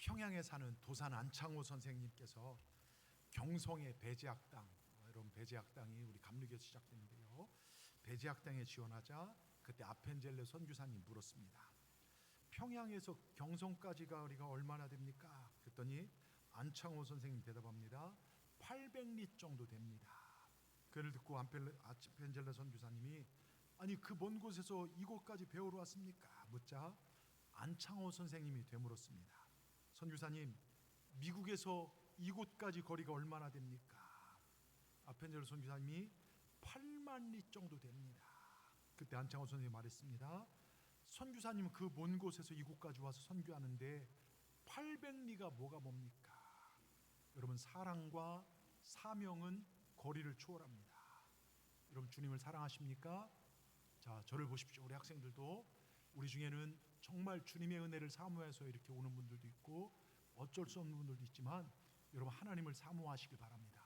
평양에 사는 도산 안창호 선생님께서 경성의 배제학당, 여러분 배제학당이 우리 감리교에서 시작됐는데요. 배제학당에 지원하자 그때 아펜젤레 선교사님 물었습니다. 평양에서 경성까지가 거리가 얼마나 됩니까? 그랬더니 안창호 선생님 대답합니다. 800리 정도 됩니다. 그를 듣고 아펜젤레 선교사님이 아니 그 먼 곳에서 이곳까지 배우러 왔습니까? 묻자 안창호 선생님이 되물었습니다. 선교사님, 미국에서 이곳까지 거리가 얼마나 됩니까? 아펜젤레 선교사님이 8만 리 정도 됩니다. 그때 안창호 선생님이 말했습니다. 선교사님 그 먼 곳에서 이곳까지 와서 선교하는데 800리가 뭐가 뭡니까? 여러분, 사랑과 사명은 거리를 초월합니다. 여러분, 주님을 사랑하십니까? 자, 저를 보십시오. 우리 학생들도 우리 중에는 정말 주님의 은혜를 사모해서 이렇게 오는 분들도 있고 어쩔 수 없는 분들도 있지만 여러분, 하나님을 사모하시길 바랍니다.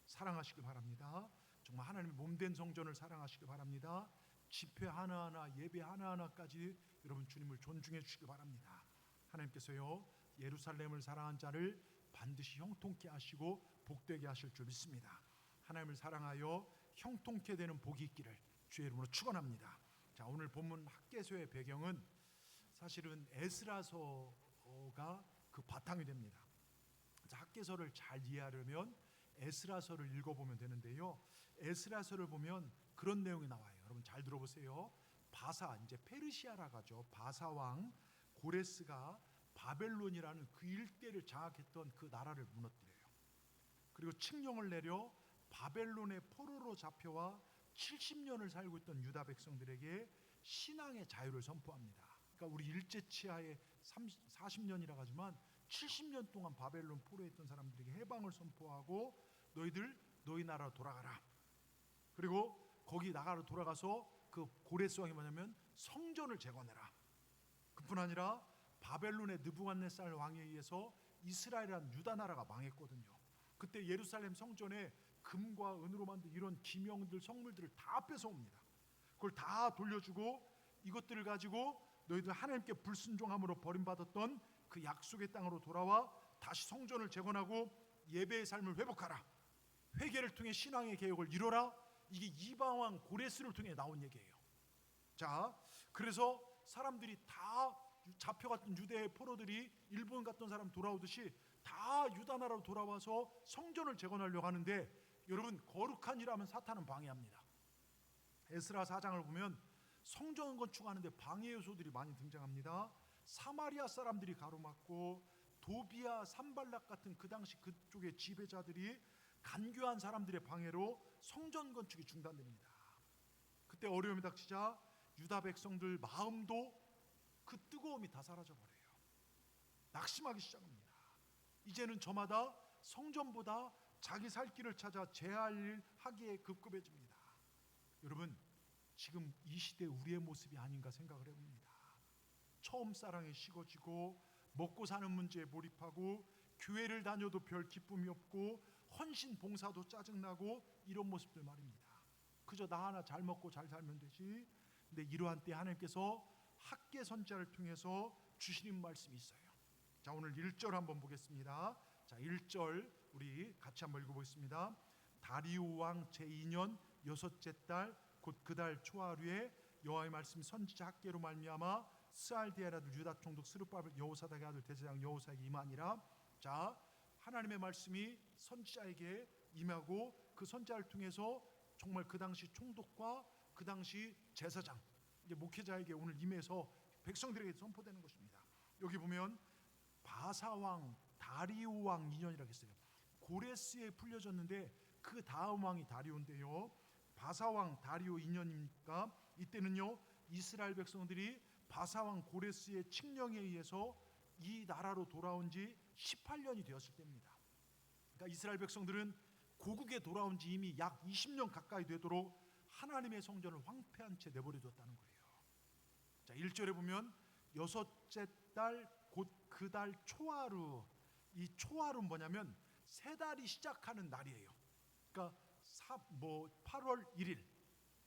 사랑하시길 바랍니다. 정말 하나님의 몸된 성전을 사랑하시길 바랍니다. 집회 하나하나, 예배 하나하나까지 여러분 주님을 존중해 주시길 바랍니다. 하나님께서요, 예루살렘을 사랑한 자를 반드시 형통케 하시고 복되게 하실 줄 믿습니다. 하나님을 사랑하여 형통케 되는 복이 있기를 주의 이름으로 축원합니다. 자, 오늘 본문 학개서의 배경은 사실은 에스라서가 그 바탕이 됩니다. 자, 학개서를 잘 이해하려면 에스라서를 읽어보면 되는데요. 에스라서를 보면 그런 내용이 나와요. 여러분 잘 들어보세요. 바사, 이제 페르시아라고 하죠. 바사 왕 고레스가 바벨론이라는 그 일대를 장악했던 그 나라를 무너뜨려요. 그리고 칙령을 내려 바벨론의 포로로 잡혀와 70년을 살고 있던 유다 백성들에게 신앙의 자유를 선포합니다. 그러니까 우리 일제치하에 40년이라 하지만 70년 동안 바벨론 포로에 있던 사람들에게 해방을 선포하고 너희들 너희 나라로 돌아가라. 그리고 거기 나라로 돌아가서 그 고레스 왕이 뭐냐면 성전을 재건해라. 그뿐 아니라 바벨론의 느부갓네살 왕에 의해서 이스라엘이라는 유다 나라가 망했거든요. 그때 예루살렘 성전에 금과 은으로 만든 이런 기명들, 성물들을 다 뺏어옵니다. 그걸 다 돌려주고 이것들을 가지고 너희들 하나님께 불순종함으로 버림받았던 그 약속의 땅으로 돌아와 다시 성전을 재건하고 예배의 삶을 회복하라. 회개를 통해 신앙의 개혁을 이뤄라. 이게 이방왕 고레스를 통해 나온 얘기예요. 자, 그래서 사람들이 다 잡혀갔던 유대의 포로들이 일본 갔던 사람 돌아오듯이 다 유다 나라로 돌아와서 성전을 재건하려고 하는데 여러분, 거룩한 일하면 사탄은 방해합니다. 에스라 4장을 보면 성전 건축하는데 방해 요소들이 많이 등장합니다. 사마리아 사람들이 가로막고 도비아, 산발락 같은 그 당시 그쪽의 지배자들이 간교한 사람들의 방해로 성전 건축이 중단됩니다. 그때 어려움이 닥치자 유다 백성들 마음도 그 뜨거움이 다 사라져버려요. 낙심하기 시작합니다. 이제는 저마다 성전보다 자기 살 길을 찾아 제할 일 하기에 급급해집니다. 여러분, 지금 이 시대 우리의 모습이 아닌가 생각을 해봅니다. 처음 사랑이 식어지고 먹고 사는 문제에 몰입하고 교회를 다녀도 별 기쁨이 없고 헌신 봉사도 짜증나고 이런 모습들 말입니다. 그저 나 하나 잘 먹고 잘 살면 되지. 근데 이러한 때 하나님께서 학개 선지자를 통해서 주시는 말씀이 있어요. 자, 오늘 1절 한번 보겠습니다. 자, 1절 우리 같이 한번 읽어보겠습니다. 다리오 왕 제2년 여섯째 달 곧 그 달 초하루에 여호와의 말씀이 선지자 학개로 말미암아 스알디엘 아들 유다 총독 스룹바벨 여호사닥의 아들 대제사장 여호사에게 임하니라. 자, 하나님의 말씀이 선지자에게 임하고 그 선지자를 통해서 정말 그 당시 총독과 그 당시 제사장, 이제 목회자에게 오늘 임해서 백성들에게 선포되는 것입니다. 여기 보면 바사왕 다리오 왕 2년이라고 했어요. 고레스에 풀려졌는데 그 다음 왕이 다리오인데요. 바사왕 다리오 2년이니까 이때는요 이스라엘 백성들이 바사왕 고레스의 칙령에 의해서 이 나라로 돌아온 지 18년이 되었을 때입니다. 그러니까 이스라엘 백성들은 고국에 돌아온 지 이미 약 20년 가까이 되도록 하나님의 성전을 황폐한 채 내버려뒀다는 거예요. 자, 1절에 보면 여섯째 달 곧 그 달 초하루. 이 초하루는 뭐냐면 새 달이 시작하는 날이에요. 그러니까 8월 1일,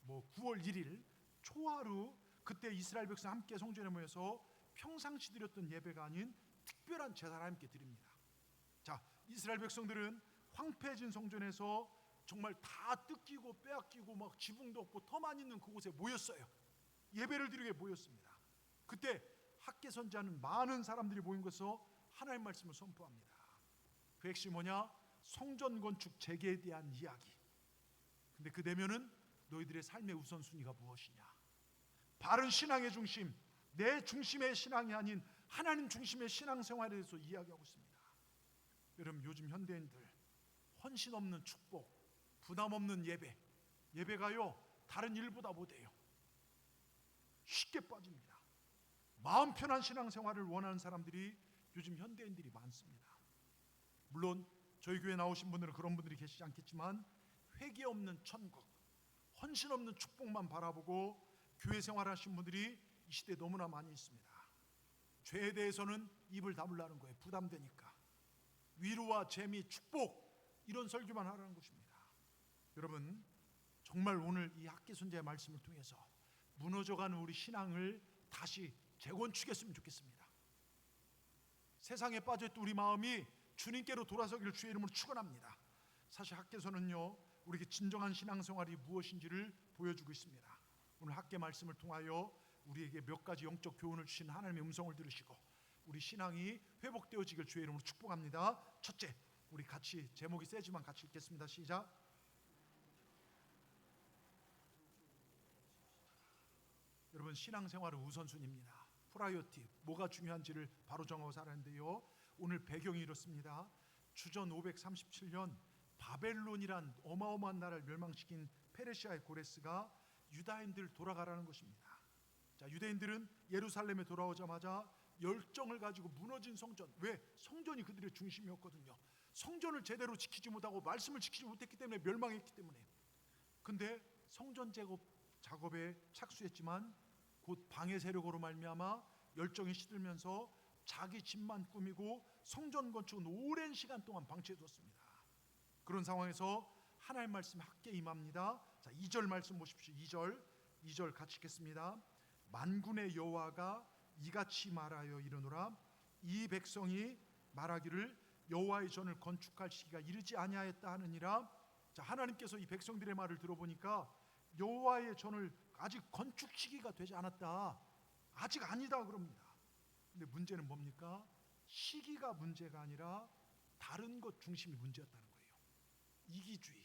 9월 1일 초하루, 그때 이스라엘 백성 함께 성전에 모여서 평상시 드렸던 예배가 아닌 특별한 제사를 하나님께 드립니다. 자, 이스라엘 백성들은 황폐해진 성전에서 정말 다 뜯기고 빼앗기고 막 지붕도 없고 터만 있는 그곳에 모였어요. 예배를 드리게 모였습니다. 그때 학개 선지자는 많은 사람들이 모인 것에서 하나님 말씀을 선포합니다. 그 핵심이 뭐냐? 성전 건축 재개에 대한 이야기. 근데 그 내면은 너희들의 삶의 우선순위가 무엇이냐? 바른 신앙의 중심, 내 중심의 신앙이 아닌 하나님 중심의 신앙생활에 대해서 이야기하고 있습니다. 여러분, 요즘 현대인들 헌신 없는 축복, 부담 없는 예배, 예배가요 다른 일보다 못해요. 쉽게 빠집니다. 마음 편한 신앙생활을 원하는 사람들이 요즘 현대인들이 많습니다. 물론 저희 교회 나오신 분들은 그런 분들이 계시지 않겠지만 회개 없는 천국, 헌신 없는 축복만 바라보고 교회 생활하신 분들이 이 시대에 너무나 많이 있습니다. 죄에 대해서는 입을 다물라는 거예요. 부담되니까. 위로와 재미, 축복 이런 설교만 하라는 것입니다. 여러분, 정말 오늘 이 학개 선지자의 말씀을 통해서 무너져가는 우리 신앙을 다시 재건축했으면 좋겠습니다. 세상에 빠져있던 우리 마음이 주님께로 돌아서기를 주의 이름으로 축원합니다. 사실 학개서는요 우리에게 진정한 신앙생활이 무엇인지를 보여주고 있습니다. 오늘 학개 말씀을 통하여 우리에게 몇 가지 영적 교훈을 주신 하나님의 음성을 들으시고 우리 신앙이 회복되어지길 주의 이름으로 축복합니다. 첫째, 우리 같이 제목이 세지만 같이 읽겠습니다. 시작. 여러분, 신앙생활은 우선순위입니다. 프라이어티, 뭐가 중요한지를 바로 정하고 살았는데요, 오늘 배경이 이렇습니다. 주전 537년 바벨론이란 어마어마한 나라를 멸망시킨 페르시아의 고레스가 유다인들 돌아가라는 것입니다. 자, 유대인들은 예루살렘에 돌아오자마자 열정을 가지고 무너진 성전, 왜? 성전이 그들의 중심이었거든요. 성전을 제대로 지키지 못하고 말씀을 지키지 못했기 때문에 멸망했기 때문에. 근데 성전 작업에 착수했지만 곧 방해 세력으로 말미암아 열정이 시들면서 자기 집만 꾸미고 성전 건축은 오랜 시간 동안 방치해뒀습니다. 그런 상황에서 하나님 말씀이 학개에 임합니다. 자, 2절 말씀 보십시오. 2절 같이 읽겠습니다. 만군의 여호와가 이같이 말하여 이르노라. 이 백성이 말하기를 여호와의 전을 건축할 시기가 이르지 아니하였다 하느니라. 자, 하나님께서 이 백성들의 말을 들어보니까 여호와의 전을 아직 건축 시기가 되지 않았다, 아직 아니다 그럽니다. 근데 문제는 뭡니까? 시기가 문제가 아니라 다른 것 중심이 문제였다는 거예요. 이기주의,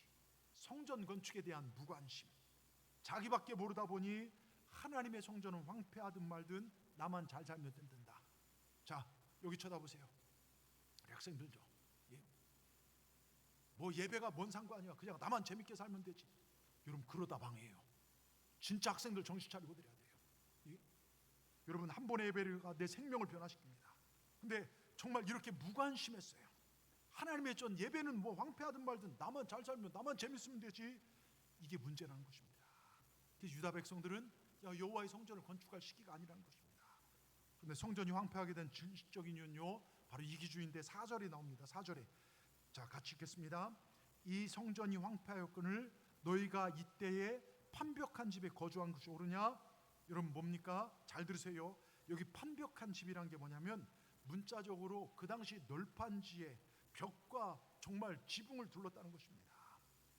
성전 건축에 대한 무관심, 자기밖에 모르다 보니 하나님의 성전은 황폐하든 말든 나만 잘 살면 된다. 자, 여기 쳐다보세요. 우리 학생들죠. 예? 뭐 예배가 뭔 상관이야, 그냥 나만 재밌게 살면 되지. 여러분, 그러다 방해예요. 진짜 학생들 정신 차리고 드려야 돼요. 예? 여러분, 한 번의 예배가 내 생명을 변화시킵니다. 근데 정말 이렇게 무관심했어요. 하나님의 전 예배는 뭐 황폐하든 말든 나만 잘 살면, 나만 재밌으면 되지. 이게 문제라는 것입니다. 그래서 유다 백성들은 여호와의 성전을 건축할 시기가 아니라는 것입니다. 그런데 성전이 황폐하게 된 질적인 이유는요 바로 이기주의인데 4절에 나옵니다. 4절에 자, 같이 읽겠습니다. 이 성전이 황폐하였거늘 너희가 이때에 판벽한 집에 거주한 것이 옳으냐? 여러분, 뭡니까? 잘 들으세요. 여기 판벽한 집이란 게 뭐냐면 문자적으로 그 당시 널판지에 벽과 정말 지붕을 둘렀다는 것입니다.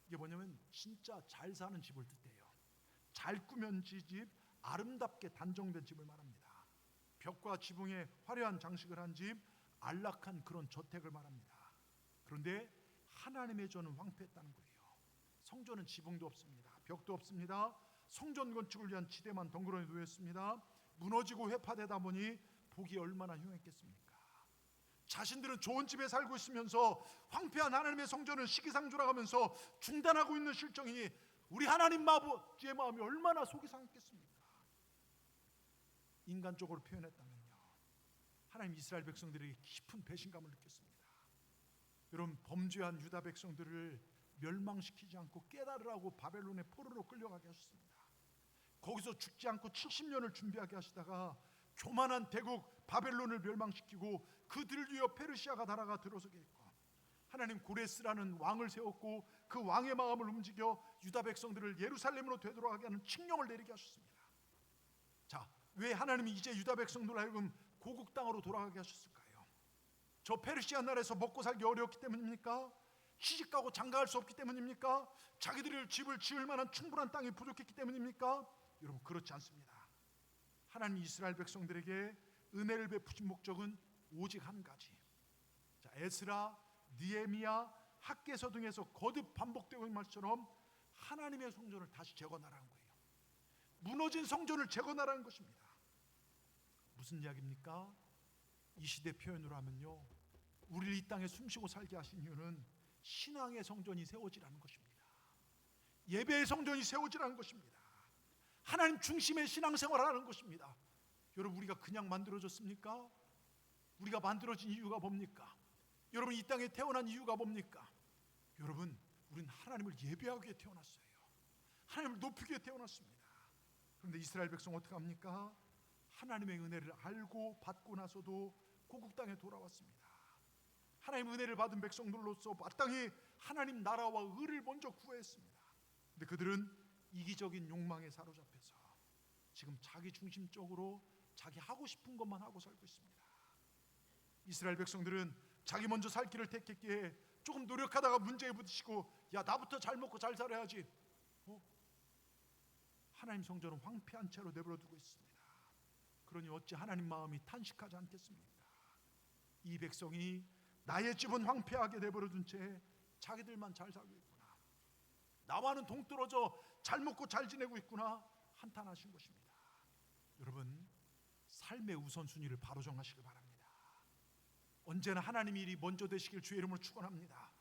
이게 뭐냐면 진짜 잘 사는 집을 뜻해요. 잘 꾸며진 집, 아름답게 단정된 집을 말합니다. 벽과 지붕에 화려한 장식을 한 집, 안락한 그런 저택을 말합니다. 그런데 하나님의 전은 황폐했다는 거예요. 성전은 지붕도 없습니다. 벽도 없습니다. 성전 건축을 위한 지대만 덩그러니 놓였습니다. 무너지고 회파되다 보니 보기 얼마나 흉했겠습니까? 자신들은 좋은 집에 살고 있으면서 황폐한 하나님의 성전을 시기상조라가면서 중단하고 있는 실정이 우리 하나님 아버지의 마음이 얼마나 속이 상했겠습니까? 인간적으로 표현했다면요, 하나님 이스라엘 백성들에게 깊은 배신감을 느꼈습니다. 여러분, 범죄한 유다 백성들을 멸망시키지 않고 깨달으라고 바벨론의 포로로 끌려가게 하셨습니다. 거기서 죽지 않고 70년을 준비하게 하시다가 교만한 대국 바벨론을 멸망시키고 그들을 위해 페르시아가 달아가 들어서게 했고, 하나님 고레스라는 왕을 세웠고 그 왕의 마음을 움직여 유다 백성들을 예루살렘으로 되돌아가게 하는 칙령을 내리게 하셨습니다. 자, 왜 하나님이 이제 유다 백성들 하여금 고국 땅으로 돌아가게 하셨을까요? 저 페르시아 나라에서 먹고 살기 어려웠기 때문입니까? 시집가고 장가갈 수 없기 때문입니까? 자기들이 집을 지을 만한 충분한 땅이 부족했기 때문입니까? 여러분, 그렇지 않습니다. 하나님 이스라엘 백성들에게 은혜를 베푸신 목적은 오직 한 가지. 자, 에스라, 느헤미야, 학개서 등에서 거듭 반복되고 있는 말처럼 하나님의 성전을 다시 재건하라는 거예요. 무너진 성전을 재건하라는 것입니다. 무슨 이야기입니까? 이 시대 표현으로 하면요, 우리를 이 땅에 숨쉬고 살게 하신 이유는 신앙의 성전이 세워지라는 것입니다. 예배의 성전이 세워지라는 것입니다. 하나님 중심의 신앙생활을 하는 것입니다. 여러분, 우리가 그냥 만들어졌습니까? 우리가 만들어진 이유가 뭡니까? 여러분, 이 땅에 태어난 이유가 뭡니까? 여러분, 우리는 하나님을 예배하기 위해 태어났어요. 하나님을 높이기 위해 태어났습니다. 그런데 이스라엘 백성 어떻게 합니까? 하나님의 은혜를 알고 받고 나서도 고국 땅에 돌아왔습니다. 하나님 은혜를 받은 백성들로서 마땅히 하나님 나라와 의를 먼저 구했습니다. 근데 그들은 이기적인 욕망에 사로잡혀서 지금 자기 중심적으로 자기 하고 싶은 것만 하고 살고 있습니다. 이스라엘 백성들은 자기 먼저 살 길을 택했기에 조금 노력하다가 문제에 부딪히고, 야, 나부터 잘 먹고 잘 살아야지. 하나님 성전은 황폐한 채로 내버려두고 있습니다. 그러니 어찌 하나님 마음이 탄식하지 않겠습니까? 이 백성이 나의 집은 황폐하게 내버려둔 채 자기들만 잘 살고 있구나, 나와는 동떨어져 잘 먹고 잘 지내고 있구나 한탄하신 것입니다. 여러분, 삶의 우선순위를 바로 정하시길 바랍니다. 언제나 하나님의 일이 먼저 되시길 주의 이름으로 축원합니다.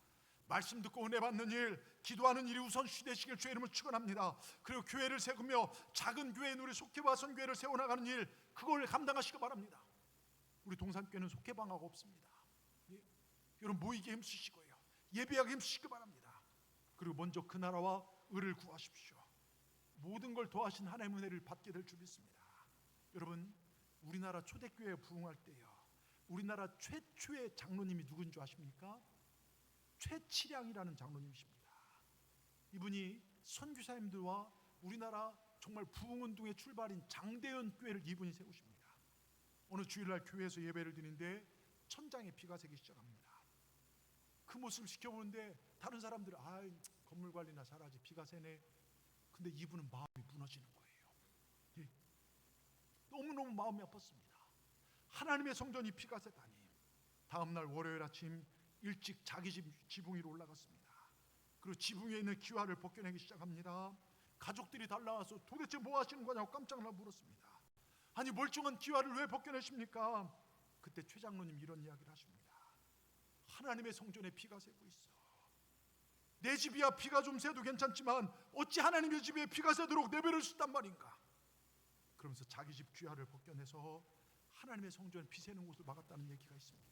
말씀 듣고 은혜 받는 일, 기도하는 일이 우선시 되시길 주의 이름으로 축원합니다. 그리고 교회를 세우며 작은 교회인 우리 속회와 선교회를 세워나가는 일, 그걸 감당하시기 바랍니다. 우리 동산교회는 속회방하고 없습니다. 예? 여러분, 모이기 힘쓰시고요, 예배하기 힘쓰시기 바랍니다. 그리고 먼저 그 나라와 의를 구하십시오. 모든 걸 도와신 하나님의 은혜를 받게 될 줄 믿습니다. 여러분, 우리나라 초대교회에 부흥할 때요, 우리나라 최초의 장로님이 누군 줄 아십니까? 최치량이라는 장로님이십니다. 이분이 선교사님들과 우리나라 정말 부흥운동의 출발인 장대현 교회를 이분이 세우십니다. 어느 주일날 교회에서 예배를 드리는데 천장에 비가 새기 시작합니다. 그 모습을 지켜보는데 다른 사람들은 건물 관리나 잘하지, 비가 새네. 근데 이분은 마음이 무너지는 거예요. 예. 너무너무 마음이 아팠습니다. 하나님의 성전이 피가 새다니. 다음날 월요일 아침 일찍 자기 집 지붕 위로 올라갔습니다. 그리고 지붕 위에 있는 기와를 벗겨내기 시작합니다. 가족들이 달라와서 도대체 뭐 하시는 거냐고 깜짝 놀라 물었습니다. 아니, 멀쩡한 기와를 왜 벗겨내십니까? 그때 최 장로님 이런 이야기를 하십니다. 하나님의 성전에 피가 새고 있어. 내 집이야 피가 좀 새도 괜찮지만 어찌 하나님의 집에 피가 새도록 내버릴 수 있단 말인가? 그러면서 자기 집 귀화를 벗겨내서 하나님의 성전에 피 새는 곳을 막았다는 얘기가 있습니다.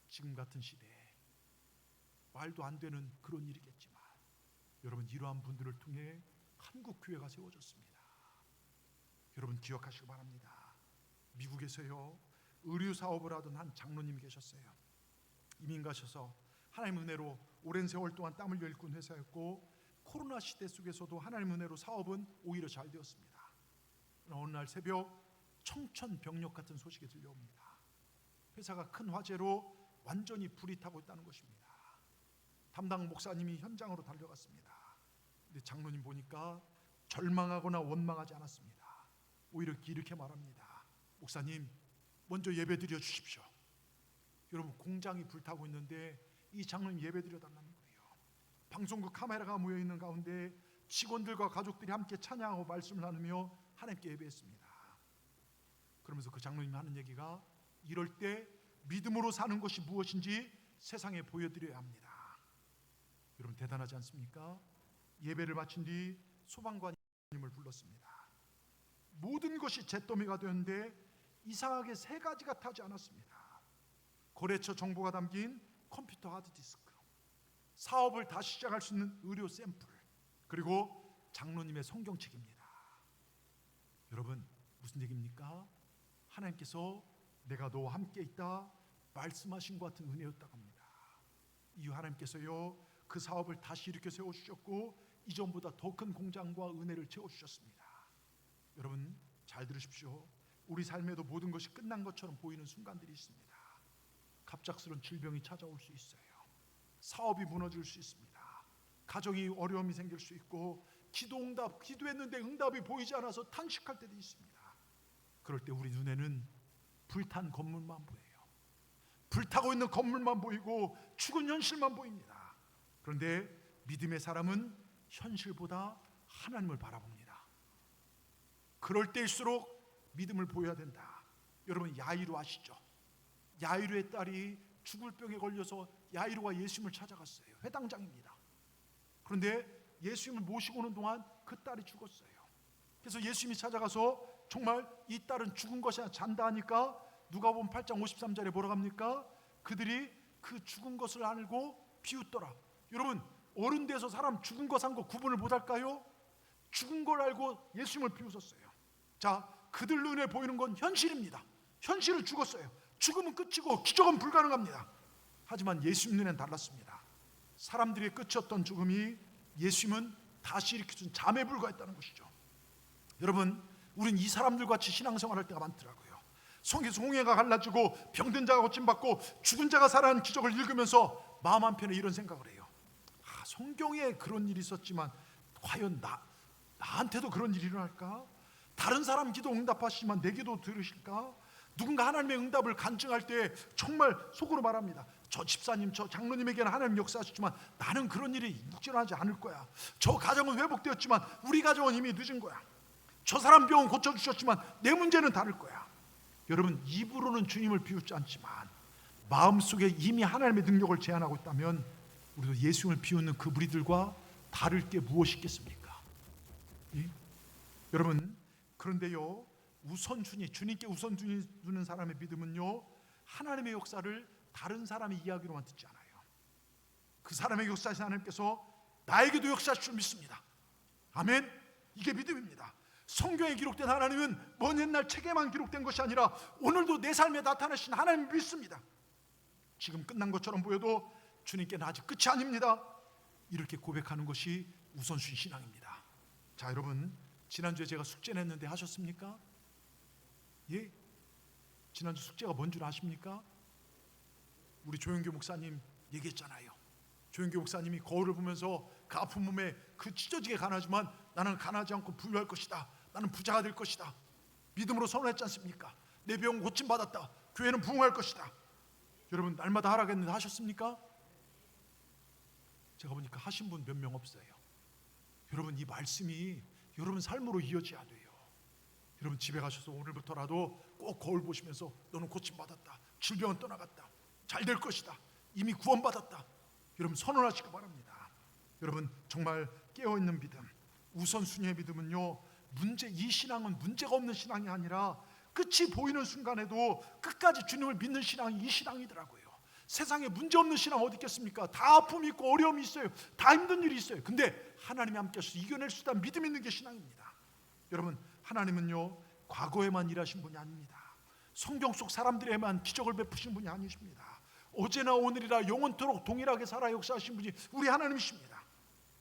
지금 같은 시대에 말도 안 되는 그런 일이겠지만 여러분, 이러한 분들을 통해 한국 교회가 세워졌습니다. 여러분, 기억하시기 바랍니다. 미국에서요, 의류 사업을 하던 한 장로님이 계셨어요. 이민 가셔서 하나님 은혜로 오랜 세월 동안 땀 흘려 일꾼 회사였고, 코로나 시대 속에서도 하나님 은혜로 사업은 오히려 잘 되었습니다. 어느 날 새벽 청천벽력 같은 소식이 들려옵니다. 회사가 큰 화재로 완전히 불이 타고 있다는 것입니다. 담당 목사님이 현장으로 달려갔습니다. 근데 장로님 보니까 절망하거나 원망하지 않았습니다. 오히려 이렇게 말합니다. 목사님, 먼저 예배 드려 주십시오. 여러분, 공장이 불타고 있는데 이 장로님 예배 드려 달라는 거예요. 방송국 카메라가 모여 있는 가운데 직원들과 가족들이 함께 찬양하고 말씀을 나누며 하나님께 예배했습니다. 그러면서 그 장로님이 하는 얘기가, 이럴 때 믿음으로 사는 것이 무엇인지 세상에 보여드려야 합니다. 여러분, 대단하지 않습니까? 예배를 마친 뒤 소방관님을 불렀습니다. 모든 것이 잿더미가 되었는데 이상하게 세 가지가 타지 않았습니다. 거래처 정보가 담긴 컴퓨터 하드디스크, 사업을 다시 시작할 수 있는 의료 샘플, 그리고 장로님의 성경책입니다. 여러분, 무슨 얘기입니까? 하나님께서 내가 너와 함께 있다 말씀하신 것 같은 은혜였다고 합니다. 이 하나님께서요, 그 사업을 다시 이렇게 세워주셨고 이전보다 더 큰 공장과 은혜를 채워주셨습니다. 여러분, 잘 들으십시오. 우리 삶에도 모든 것이 끝난 것처럼 보이는 순간들이 있습니다. 갑작스러운 질병이 찾아올 수 있어요. 사업이 무너질 수 있습니다. 가정이 어려움이 생길 수 있고 기도했는데 응답이 보이지 않아서 탄식할 때도 있습니다. 그럴 때 우리 눈에는 불탄 건물만 보여요. 불타고 있는 건물만 보이고 죽은 현실만 보입니다. 그런데 믿음의 사람은 현실보다 하나님을 바라봅니다. 그럴 때일수록 믿음을 보여야 된다. 여러분 야이로 아시죠? 야이로의 딸이 죽을 병에 걸려서 야이로가 예수님을 찾아갔어요. 회당장입니다. 그런데 예수님을 모시고 오는 동안 그 딸이 죽었어요. 그래서 예수님이 찾아가서 정말 이 딸은 죽은 것이 아니라 잔다 하니까 누가복음 8장 53절에 뭐라고 합니까? 그들이 그 죽은 것을 알고 비웃더라. 여러분 어른 돼서 사람 죽은 거 산 거 구분을 못할까요? 죽은 걸 알고 예수님을 비웃었어요. 자, 그들 눈에 보이는 건 현실입니다. 현실은 죽었어요. 죽으면 끝이고 기적은 불가능합니다. 하지만 예수님 눈에는 달랐습니다. 사람들의 끝이었던 죽음이 예수님은 다시 일으켜준 잠에 불과했다는 것이죠. 여러분 우린 이 사람들 같이 신앙생활할 때가 많더라고요. 성경에서 홍해가 갈라지고 병든 자가 고침받고 죽은 자가 살아난 기적을 읽으면서 마음 한편에 이런 생각을 해요. 성경에 그런 일이 있었지만 과연 나한테도 그런 일이 일어날까? 다른 사람 기도 응답하시지만 내 기도 들으실까? 누군가 하나님의 응답을 간증할 때 정말 속으로 말합니다. 저 집사님, 저 장로님에게는 하나님 역사하셨지만 나는 그런 일이 묵절하지 않을 거야. 저 가정은 회복되었지만 우리 가정은 이미 늦은 거야. 저 사람 병은 고쳐주셨지만 내 문제는 다를 거야. 여러분 입으로는 주님을 비웃지 않지만 마음속에 이미 하나님의 능력을 제안하고 있다면 우리도 예수님을 비웃는 그 무리들과 다를 게 무엇이 있겠습니까? 예? 여러분 그런데요 우선순위, 주님께 우선순위 두는 사람의 믿음은요 하나님의 역사를 다른 사람의 이야기로만 듣지 않아요. 그 사람의 역사에서 하나님께서 나에게도 역사하실 줄 믿습니다. 아멘. 이게 믿음입니다. 성경에 기록된 하나님은 먼 옛날 책에만 기록된 것이 아니라 오늘도 내 삶에 나타나신 하나님을 믿습니다. 지금 끝난 것처럼 보여도 주님께는 아직 끝이 아닙니다. 이렇게 고백하는 것이 우선순위 신앙입니다. 자 여러분 지난주에 제가 숙제를 했는데 하셨습니까? 예? 지난주 숙제가 뭔 줄 아십니까? 우리 조영교 목사님 얘기했잖아요. 조영교 목사님이 거울을 보면서 그 아픈 몸에 그 찢어지게 가나지만 나는 가나지 않고 부유할 것이다. 나는 부자가 될 것이다. 믿음으로 선언했지 않습니까? 내 병 고침받았다. 교회는 부흥할 것이다. 여러분 날마다 하라겠는데 하셨습니까? 제가 보니까 하신 분 몇 명 없어요. 여러분 이 말씀이 여러분 삶으로 이어져야 돼요. 여러분 집에 가셔서 오늘부터라도 꼭 거울 보시면서 너는 고침받았다. 질병은 떠나갔다. 잘 될 것이다. 이미 구원받았다. 여러분 선언하시기 바랍니다. 여러분 정말 깨어있는 믿음, 우선순위의 믿음은요 이 신앙은 문제가 없는 신앙이 아니라 끝이 보이는 순간에도 끝까지 주님을 믿는 신앙이 이 신앙이더라고요. 세상에 문제없는 신앙 어디 있겠습니까? 다 아픔이 있고 어려움이 있어요. 다 힘든 일이 있어요. 근데 하나님이 함께하셔서 이겨낼 수 있다는 믿음 있는 게 신앙입니다. 여러분 하나님은요 과거에만 일하신 분이 아닙니다. 성경 속 사람들에만 기적을 베푸신 분이 아니십니다. 어제나 오늘이라 영원토록 동일하게 살아 역사하신 분이 우리 하나님이십니다.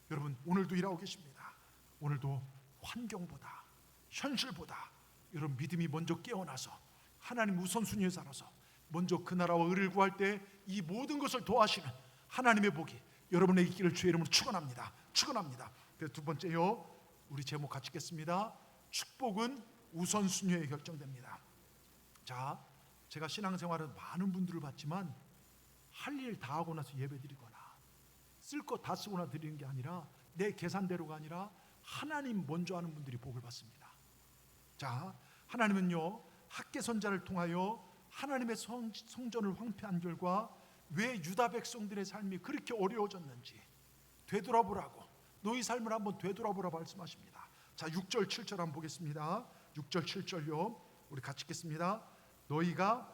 여러분 오늘도 일하고 계십니다. 오늘도 환경보다 현실보다 여러분 믿음이 먼저 깨어나서 하나님 우선순위에 살아서 먼저 그 나라와 의를 구할 때 이 모든 것을 도와주시는 하나님의 복이 여러분에게 있기를 주의 이름으로 축원합니다. 축원합니다. 그래서 두 번째요 우리 제목 같이 읽겠습니다. 축복은 우선순위에 결정됩니다. 자, 제가 신앙생활에 많은 분들을 봤지만 할 일 다 하고 나서 예배드리거나 쓸 것 다 쓰고 나 드리는 게 아니라 내 계산대로가 아니라 하나님 먼저 하는 분들이 복을 받습니다. 자, 하나님은요 학개선자를 통하여 하나님의 성전을 황폐한 결과 왜 유다 백성들의 삶이 그렇게 어려워졌는지 되돌아보라고 너희 삶을 한번 되돌아보라 말씀하십니다. 자 6절 7절 한번 보겠습니다. 6절 7절요 우리 같이 읽겠습니다. 너희가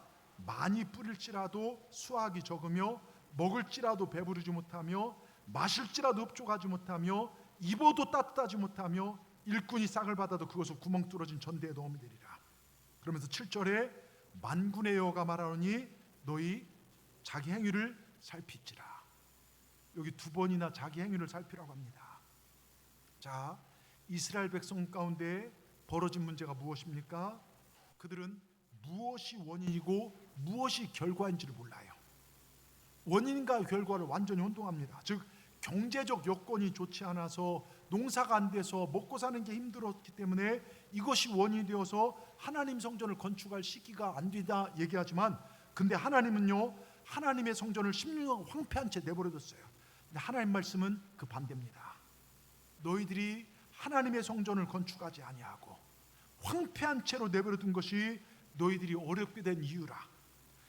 많이 뿌릴지라도 수확이 적으며 먹을지라도 배부르지 못하며 마실지라도 흡족하지 못하며 입어도 따뜻하지 못하며 일꾼이 싹을 받아도 그것을 구멍 뚫어진 전대에 도움이 되리라. 그러면서 7절에 만군의 여호와가 말하노니 너희 자기 행위를 살피지라. 여기 두 번이나 자기 행위를 살피라고 합니다. 자, 이스라엘 백성 가운데 벌어진 문제가 무엇입니까? 그들은 무엇이 원인이고 무엇이 결과인지를 몰라요. 원인과 결과를 완전히 혼동합니다. 즉 경제적 여건이 좋지 않아서 농사가 안 돼서 먹고 사는 게 힘들었기 때문에 이것이 원인이 되어서 하나님 성전을 건축할 시기가 안 되다 얘기하지만, 근데 하나님은요, 하나님의 성전을 16년 황폐한 채 내버려뒀어요. 근데 하나님 말씀은 그 반대입니다. 너희들이 하나님의 성전을 건축하지 아니하고 황폐한 채로 내버려둔 것이 너희들이 어렵게 된 이유라.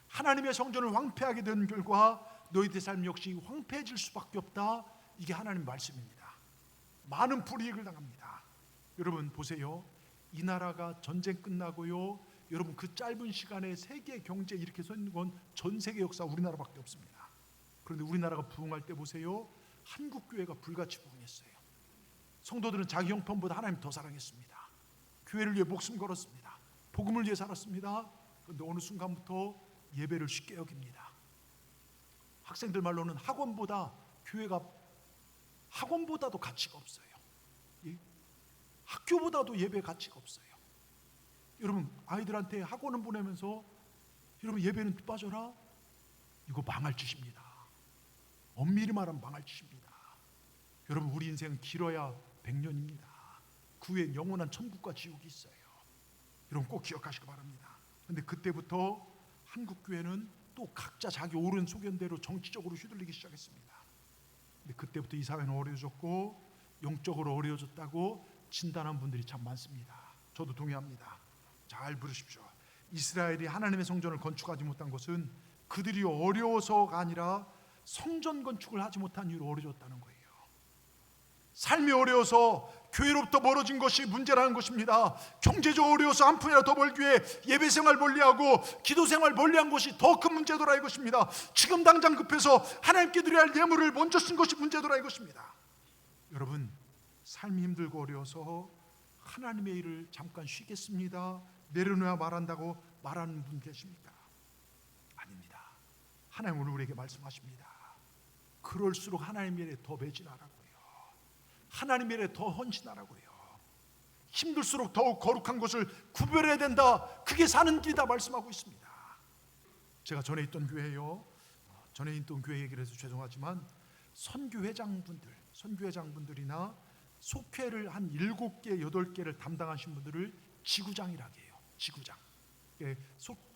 하나님의 성전을 황폐하게 된 결과 너희들의 삶 역시 황폐해질 수밖에 없다. 이게 하나님 말씀입니다. 많은 불이익을 당합니다. 여러분 보세요. 이 나라가 전쟁 끝나고요, 여러분 그 짧은 시간에 세계 경제에 이렇게 서 있는 건 전 세계 역사 우리나라밖에 없습니다. 그런데 우리나라가 부흥할 때 보세요. 한국 교회가 불같이 부흥했어요. 성도들은 자기 형편보다 하나님 더 사랑했습니다. 교회를 위해 목숨 걸었습니다. 복음을 위해 살았습니다. 그런데 어느 순간부터 예배를 쉽게 여깁니다. 학생들 말로는 학원보다도 가치가 없어요. 학교보다도 예배 가치가 없어요. 여러분 아이들한테 학원은 보내면서 여러분 예배는 빠져라, 이거 망할 짓입니다. 엄밀히 말하면 망할 짓입니다. 여러분 우리 인생은 길어야 100년입니다. 그 후에 영원한 천국과 지옥이 있어요. 여러분 꼭 기억하시기 바랍니다. 그런데 그때부터 한국 교회는 또 각자 자기 옳은 소견대로 정치적으로 휘둘리기 시작했습니다. 근데 그때부터 이 사회는 어려워졌고 영적으로 어려워졌다고 진단한 분들이 참 많습니다. 저도 동의합니다. 잘 들으십시오. 이스라엘이 하나님의 성전을 건축하지 못한 것은 그들이 어려워서가 아니라 성전 건축을 하지 못한 이유로 어려워졌다는 거예요. 삶이 어려워서 교회로부터 멀어진 것이 문제라는 것입니다. 경제적으로 어려워서 한 푼이라도 더 벌기 위해 예배생활 멀리하고 기도생활 멀리한 것이 더 큰 문제더라 이것입니다. 지금 당장 급해서 하나님께 드려야 할 예물을 먼저 쓴 것이 문제더라 이것입니다. 여러분 삶이 힘들고 어려워서 하나님의 일을 잠깐 쉬겠습니다, 내려놓아야 말한다고 말하는 분 계십니까? 아닙니다. 하나님 오늘 우리에게 말씀하십니다. 그럴수록 하나님의 일에 더 매진하라고요. 하나님의 일에 더 헌신하라고요. 힘들수록 더욱 거룩한 것을 구별해야 된다. 그게 사는 길이다 말씀하고 있습니다. 제가 전에 있던 교회요, 전에 있던 교회 얘기를 해서 죄송하지만 선교회장분들이나 속회를 한 7개, 8개를 담당하신 분들을 지구장이라고 해요. 지구장.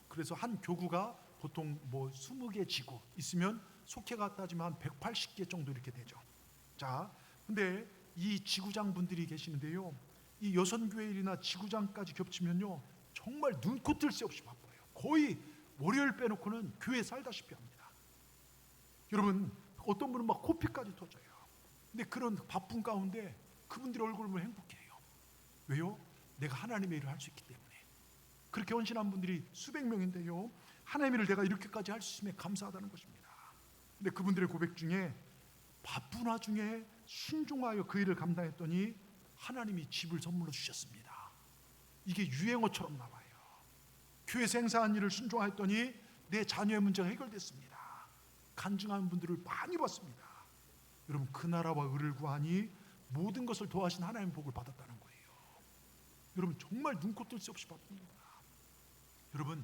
그래서 한 교구가 보통 20개 지구 있으면 속회가 따지면 한 180개 정도 이렇게 되죠. 자, 근데 이 지구장 분들이 계시는데요, 이 여선교회일이나 지구장까지 겹치면요 정말 눈코 뜰 새 없이 바빠요. 거의 월요일 빼놓고는 교회 살다시피 합니다. 여러분 어떤 분은 막 코피까지 터져요. 근데 그런 바쁜 가운데 그분들의 얼굴을 보면 행복해요. 왜요? 내가 하나님의 일을 할 수 있기 때문에. 그렇게 헌신한 분들이 수백 명인데요, 하나님의 일을 내가 이렇게까지 할 수 있음에 감사하다는 것입니다. 근데 그분들의 고백 중에 바쁜 와중에 순종하여 그 일을 감당했더니 하나님이 집을 선물로 주셨습니다. 이게 유행어처럼 나와요. 교회에서 행사한 일을 순종하였더니 내 자녀의 문제가 해결됐습니다. 간증하는 분들을 많이 봤습니다. 여러분 그 나라와 의를 구하니 모든 것을 도와신 하나님의 복을 받았다는 거예요. 여러분 정말 눈코 뜰 새 없이 바쁩니다. 여러분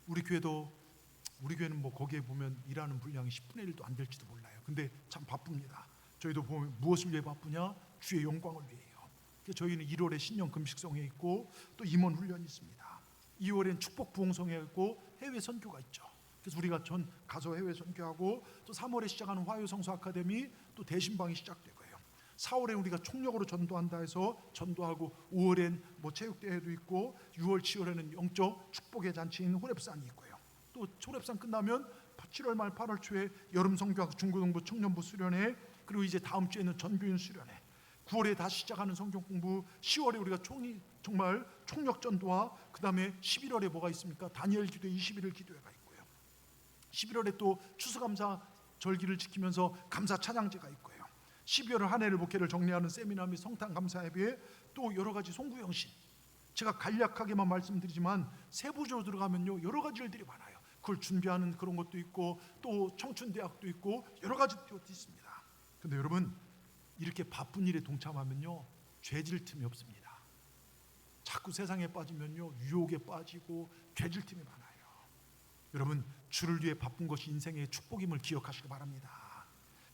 우리 교회는 거기에 보면 일하는 분량이 10분의 1도 안 될지도 몰라요. 근데 참 바쁩니다. 저희도 보면 무엇을 위해 바쁘냐? 주의 영광을 위해요. 저희는 1월에 신령 금식성회 있고 또 임원 훈련이 있습니다. 2월엔 축복 부흥성회 있고 해외 선교가 있죠. 그래서 우리가 전 가서 해외 선교하고 또 3월에 시작하는 화요성서 아카데미 또 대신방이 시작되고요. 4월에 우리가 총력으로 전도한다 해서 전도하고 5월엔 체육대회도 있고 6월, 7월에는 영적 축복의 잔치인 호렙산이 있고요. 또 호렙산 끝나면 7월 말 8월 초에 여름 성교학 중고등부 청년부 수련회, 그리고 이제 다음 주에는 전교인 수련회, 9월에 다시 시작하는 성경 공부, 10월에 우리가 정말 총력 전도와 그 다음에 11월에 뭐가 있습니까? 다니엘 기도 21일 기도회가 있고요. 11월에 또 추수감사 절기를 지키면서 감사 찬양제가 있고요. 12월 한 해를 목회를 정리하는 세미나 및 성탄 감사 예배에 또 여러 가지 송구영신, 제가 간략하게만 말씀드리지만 세부적으로 들어가면요 여러 가지 일들이 많아요. 그걸 준비하는 그런 것도 있고 또 청춘대학도 있고 여러 가지 것도 있습니다. 근데 여러분 이렇게 바쁜 일에 동참하면요 죄질 틈이 없습니다. 자꾸 세상에 빠지면요 유혹에 빠지고 죄질 틈이 많아요. 여러분, 주를 위해 바쁜 것이 인생의 축복임을 기억하시기 바랍니다.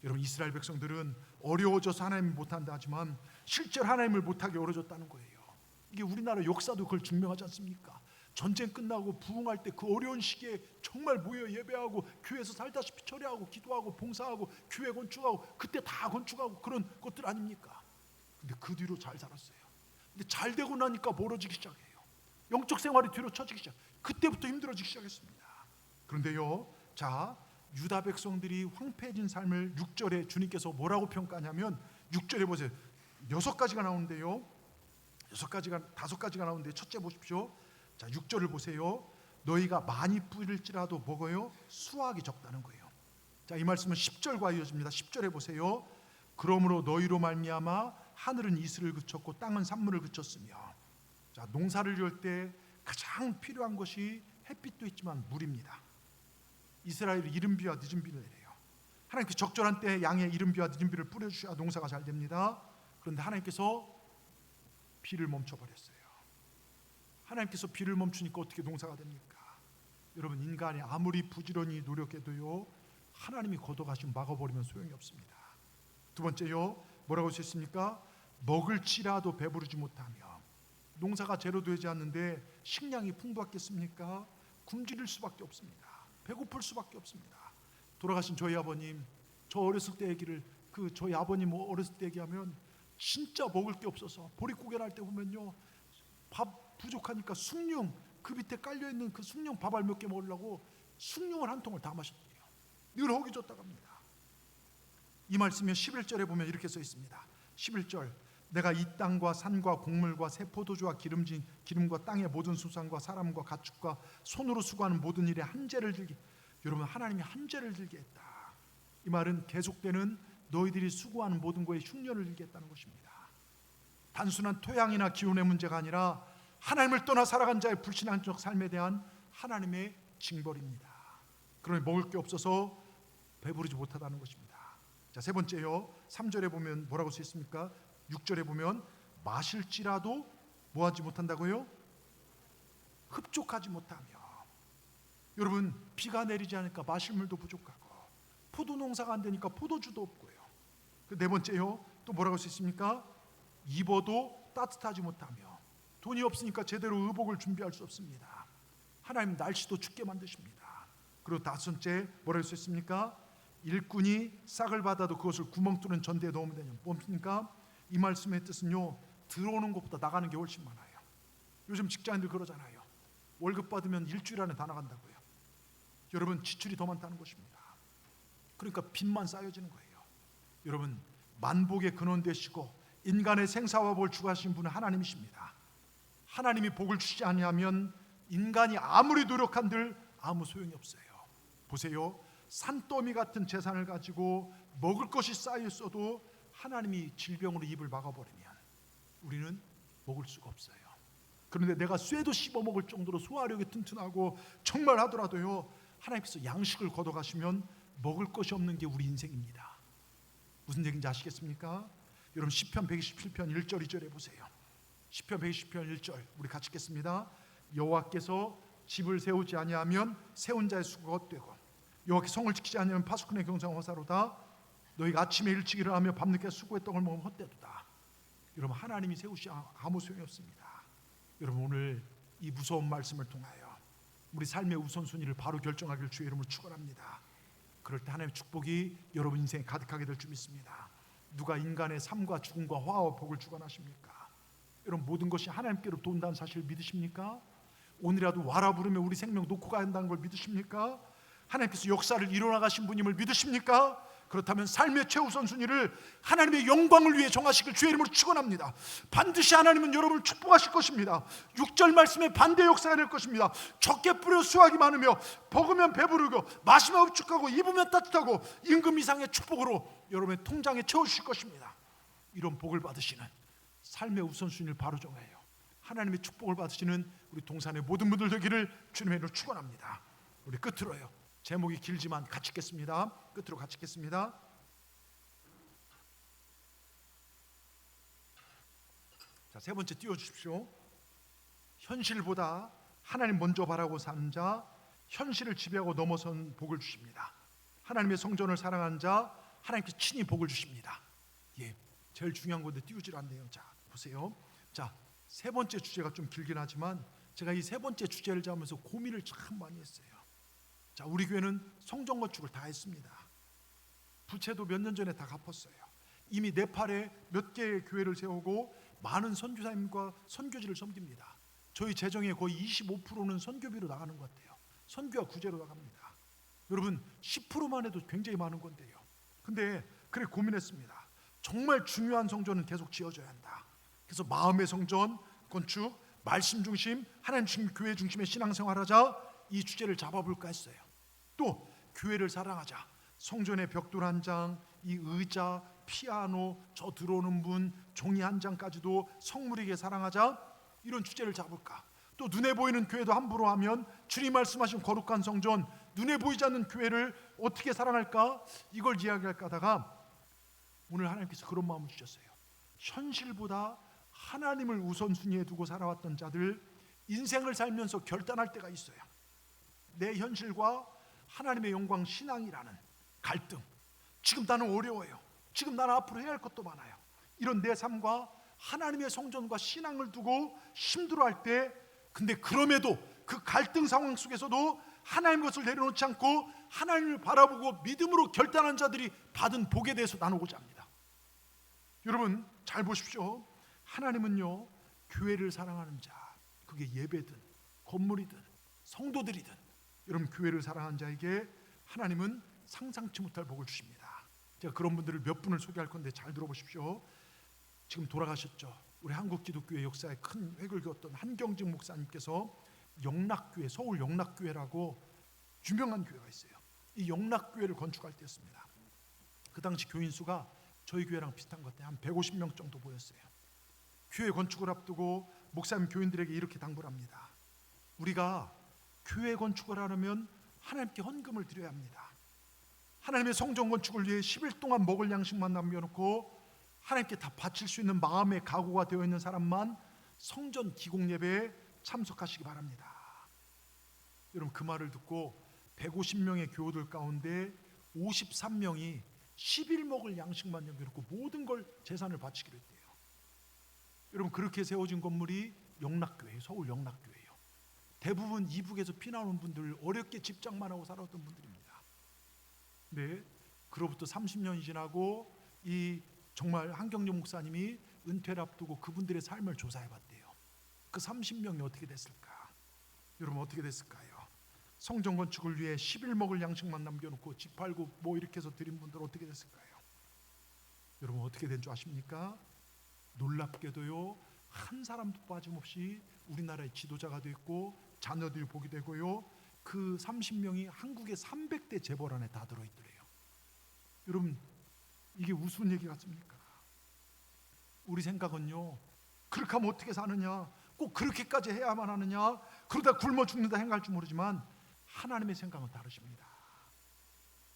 여러분, 이스라엘 백성들은 어려워져서 하나님을 못한다 하지만 실제로 하나님을 못하게 어려졌다는 거예요. 이게 우리나라 역사도 그걸 증명하지 않습니까? 전쟁 끝나고 부흥할 때 그 어려운 시기에 정말 모여 예배하고 교회에서 살다시피 처리하고 기도하고 봉사하고 교회 건축하고 그때 다 건축하고 그런 것들 아닙니까? 근데 그 뒤로 잘 살았어요. 근데 잘 되고 나니까 멀어지기 시작해요. 영적 생활이 뒤로 처지기 시작. 그때부터 힘들어지기 시작했습니다. 그런데요, 자, 유다 백성들이 황폐해진 삶을 6절에 주님께서 뭐라고 평가하냐면 6절에 보세요. 6가지가 나오는데요. 5가지가 나오는데 첫째 보십시오. 자, 6절을 보세요. 너희가 많이 뿌릴지라도 먹어요. 수확이 적다는 거예요. 자, 이 말씀은 10절과 이어집니다. 10절에 보세요. 그러므로 너희로 말미암아 하늘은 이슬을 그쳤고 땅은 산물을 그쳤으며. 자, 농사를 지을 때 가장 필요한 것이 햇빛도 있지만 물입니다. 이스라엘이 이른 비와 늦은 비를 내려요. 하나님께서 적절한 때에 양의 이른 비와 늦은 비를 뿌려주셔야 농사가 잘 됩니다. 그런데 하나님께서 비를 멈춰버렸어요. 하나님께서 비를 멈추니까 어떻게 농사가 됩니까? 여러분, 인간이 아무리 부지런히 노력해도요, 하나님이 걷어가시면 막아버리면 소용이 없습니다. 두 번째요, 뭐라고 하셨습니까? 먹을지라도 배부르지 못하며. 농사가 제로 되지 않는데 식량이 풍부하겠습니까? 굶주릴 수밖에 없습니다. 배고플 수밖에 없습니다. 돌아가신 저희 아버님, 저 어렸을 때 얘기를 저희 아버님 어렸을 때 얘기하면 진짜 먹을 게 없어서 보릿고개 날 때 보면요, 밥 부족하니까 숭늉, 그 밑에 깔려 있는 그 숭늉 밥알 몇 개 먹으려고 숭늉을 한 통을 다 마셨대요. 늘 허기 줬다고 합니다. 이 말씀이 11절에 보면 이렇게 써 있습니다. 11절, 내가 이 땅과 산과 곡물과 새 포도주와 기름과 땅의 모든 수산과 사람과 가축과 손으로 수고하는 모든 일에 한재를 들게. 여러분, 하나님이 한재를 들게 했다. 이 말은 계속되는 너희들이 수고하는 모든 거에 흉년을 들게 했다는 것입니다. 단순한 토양이나 기온의 문제가 아니라 하나님을 떠나 살아간 자의 불신앙적 삶에 대한 하나님의 징벌입니다. 그러니 먹을 게 없어서 배부르지 못하다는 것입니다. 자, 세 번째요, 3절에 보면 뭐라고 써 있습니까? 6절에 보면 마실지라도 뭐하지 못한다고요? 흡족하지 못하며. 여러분, 비가 내리지 않으니까 마실 물도 부족하고 포도 농사가 안 되니까 포도주도 없고요. 네 번째요, 또 뭐라고 써 있습니까? 입어도 따뜻하지 못하며. 돈이 없으니까 제대로 의복을 준비할 수 없습니다. 하나님 날씨도 춥게 만드십니다. 그리고 다섯째 뭐라고 써 있습니까? 일꾼이 싹을 받아도 그것을 구멍 뚫은 전대에 넣으면 되냐. 뭡니까? 이 말씀의 뜻은요, 들어오는 것보다 나가는 게 훨씬 많아요. 요즘 직장인들 그러잖아요. 월급 받으면 일주일 안에 다 나간다고요. 여러분, 지출이 더 많다는 것입니다. 그러니까 빚만 쌓여지는 거예요. 여러분, 만복의 근원 되시고 인간의 생사화복을 주관하신 분은 하나님이십니다. 하나님이 복을 주시지 아니하면 인간이 아무리 노력한들 아무 소용이 없어요. 보세요, 산더미 같은 재산을 가지고 먹을 것이 쌓여 있어도 하나님이 질병으로 입을 막아버리면 우리는 먹을 수가 없어요. 그런데 내가 쇠도 씹어 먹을 정도로 소화력이 튼튼하고 정말 하더라도요, 하나님께서 양식을 걷어가시면 먹을 것이 없는 게 우리 인생입니다. 무슨 얘기인지 아시겠습니까? 여러분, 시편 127편 1절 2절에 보세요. 시편 120편 1절 우리 같이 읽겠습니다. 여호와께서 집을 세우지 아니하면 세운 자의 수고가 헛되고 여호와께 성을 지키지 아니하면 파수꾼의 경성은 허사로다. 너희가 아침에 일찍 일어나며 밤늦게 수고의 떡을 먹으면 헛되도다. 여러분, 하나님이 세우시 아무 소용이 없습니다. 여러분, 오늘 이 무서운 말씀을 통하여 우리 삶의 우선순위를 바로 결정하길 주의 이름으로 축원합니다. 그럴 때 하나님의 축복이 여러분 인생에 가득하게 될 줄 믿습니다. 누가 인간의 삶과 죽음과 화와 복을 주관하십니까? 여러분, 모든 것이 하나님께로 돈다는 사실을 믿으십니까? 오늘이라도 와라 부르면 우리 생명 놓고 가야 한다는 걸 믿으십니까? 하나님께서 역사를 이뤄나가신 분임을 믿으십니까? 그렇다면 삶의 최우선순위를 하나님의 영광을 위해 정하시길 주의 이름으로 축원합니다. 반드시 하나님은 여러분을 축복하실 것입니다. 6절 말씀에 반대 역사가 될 것입니다. 적게 뿌려 수확이 많으며 먹으면 배부르고 마시면 흡축하고 입으면 따뜻하고 임금 이상의 축복으로 여러분의 통장에 채워주실 것입니다. 이런 복을 받으시는 삶의 우선순위를 바로 정해요. 하나님의 축복을 받으시는 우리 동산의 모든 분들 되기를 주님의 이름으로 축원합니다. 우리 끝으로요, 제목이 길지만 같이 읽겠습니다. 끝으로 같이 읽겠습니다. 자, 세 번째 띄워주십시오. 현실보다 하나님 먼저 바라고 사는 자, 현실을 지배하고 넘어선 복을 주십니다. 하나님의 성전을 사랑하는 자 하나님께서 친히 복을 주십니다. 예, 제일 중요한 건데 띄우질 않네요. 자, 보세요. 자, 세 번째 주제가 좀 길긴 하지만 제가 이 세 번째 주제를 잡으면서 고민을 참 많이 했어요. 자, 우리 교회는 성전 건축을 다 했습니다. 부채도 몇 년 전에 다 갚았어요. 이미 네팔에 몇 개의 교회를 세우고 많은 선교사님과 선교지를 섬깁니다. 저희 재정의 거의 25%는 선교비로 나가는 것 같아요. 선교와 구제로 나갑니다. 여러분 10%만 해도 굉장히 많은 건데요. 근데 그래 고민했습니다. 정말 중요한 성전은 계속 지어져야 한다. 그래서 마음의 성전 건축, 말씀 중심, 하나님 중심, 교회 중심의 신앙생활하자, 이 주제를 잡아볼까 했어요. 또 교회를 사랑하자, 성전의 벽돌 한 장, 이 의자, 피아노, 저 들어오는 분, 종이 한 장까지도 성물이게 사랑하자, 이런 주제를 잡을까. 또 눈에 보이는 교회도 함부로 하면 주님 말씀하신 거룩한 성전, 눈에 보이지 않는 교회를 어떻게 사랑할까, 이걸 이야기할까 하다가 오늘 하나님께서 그런 마음을 주셨어요. 현실보다 하나님을 우선순위에 두고 살아왔던 자들, 인생을 살면서 결단할 때가 있어요. 내 현실과 하나님의 영광, 신앙이라는 갈등. 지금 나는 어려워요. 지금 나는 앞으로 해야 할 것도 많아요. 이런 내 삶과 하나님의 성전과 신앙을 두고 힘들어할 때, 근데 그럼에도 그 갈등 상황 속에서도 하나님 것을 내려놓지 않고 하나님을 바라보고 믿음으로 결단한 자들이 받은 복에 대해서 나누고자 합니다. 여러분 잘 보십시오. 하나님은요, 교회를 사랑하는 자, 그게 예배든 건물이든 성도들이든, 여러분 교회를 사랑하는 자에게 하나님은 상상치 못할 복을 주십니다. 제가 그런 분들을 몇 분을 소개할 건데 잘 들어보십시오. 지금 돌아가셨죠. 우리 한국 기독교의 역사에 큰 획을 그었던 한경직 목사님께서 영락교회, 서울 영락교회라고 유명한 교회가 있어요. 이 영락교회를 건축할 때였습니다. 그 당시 교인 수가 저희 교회랑 비슷한 것 같아요. 한 150명 정도 보였어요. 교회 건축을 앞두고 목사님 교인들에게 이렇게 당부를 합니다. 우리가 교회 건축을 하려면 하나님께 헌금을 드려야 합니다. 하나님의 성전 건축을 위해 10일 동안 먹을 양식만 남겨놓고 하나님께 다 바칠 수 있는 마음의 각오가 되어 있는 사람만 성전 기공 예배에 참석하시기 바랍니다. 여러분 그 말을 듣고 150명의 교우들 가운데 53명이 10일 먹을 양식만 남겨놓고 모든 걸 재산을 바치기로 했대요. 여러분 그렇게 세워진 건물이 영락교회, 서울 영락교회예요. 대부분 이북에서 피나온 분들, 어렵게 집장만 하고 살았던 분들입니다. 네, 그로부터 30년이 지나고 이 정말 한경직 목사님이 은퇴를 앞두고 그분들의 삶을 조사해봤대요. 그 30명이 어떻게 됐을까? 여러분 어떻게 됐을까요? 성전 건축을 위해 10일 먹을 양식만 남겨놓고 집 팔고 뭐 이렇게 해서 드린 분들 어떻게 됐을까요? 여러분 어떻게 된 줄 아십니까? 놀랍게도요, 한 사람도 빠짐없이 우리나라의 지도자가 됐고 자녀들이 보게 되고요, 그 30명이 한국의 300대 재벌 안에 다 들어있더래요. 여러분 이게 우스운 얘기 같습니까? 우리 생각은요, 그렇게 하면 어떻게 사느냐, 꼭 그렇게까지 해야만 하느냐, 그러다 굶어 죽는다 생각할 줄 모르지만 하나님의 생각은 다르십니다.